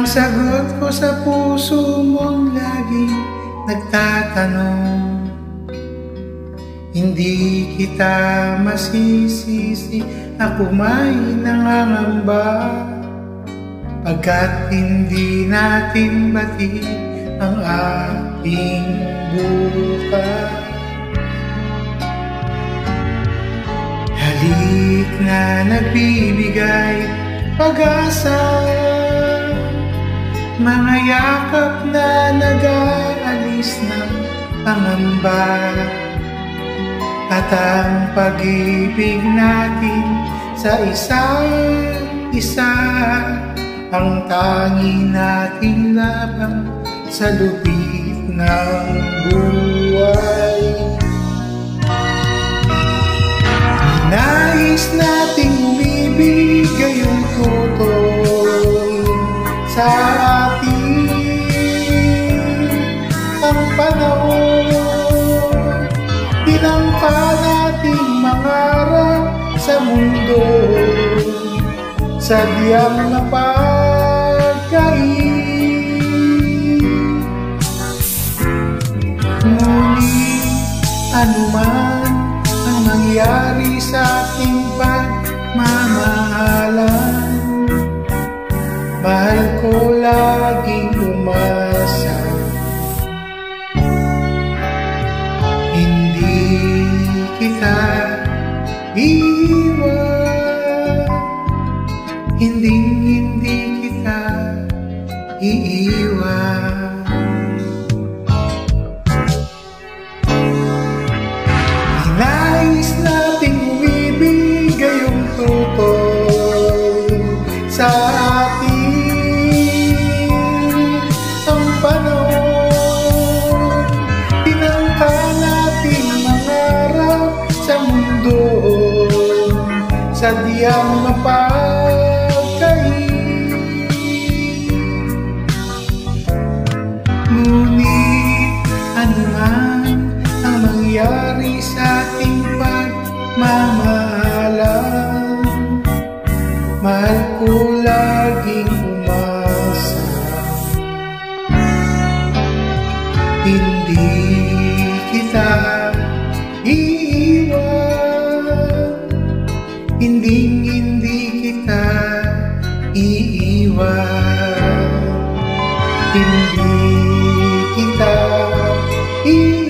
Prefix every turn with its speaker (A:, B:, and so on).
A: sagot ko sa puso mong laging nagtatanong. Hindi kita masisisi, ako may nangangamba, pagkat hindi natin batid ang ating bukas. Halik na nagbibigay pag-asa, mga yakap na nag-aalis ng pangamba, at ang pag-ibig natin sa isa't isa ang tangi nating labang sa lupit ng buhay. Nais nating umibig gayong tutoy sa atin ang panahon. Tinangka nating mangarap sa mundo, sadyang napagkain. Ngunit anuman ang mangyari sa ating pagmamahalan, mahal ko laging umasa. Hindi kita iiwan, hindi kita iiwan. Nais nating umibig gayong tutoy sa atin ang panahon. Tinangka natin mangarap sa mundo, sadyang mapagkain. Ngunit anuman ang mangyari sa ating pagmamahalan, mahal ko laging umasa. Hindi kita iiwan, hindi kita iiwan, hindi kita iiwan.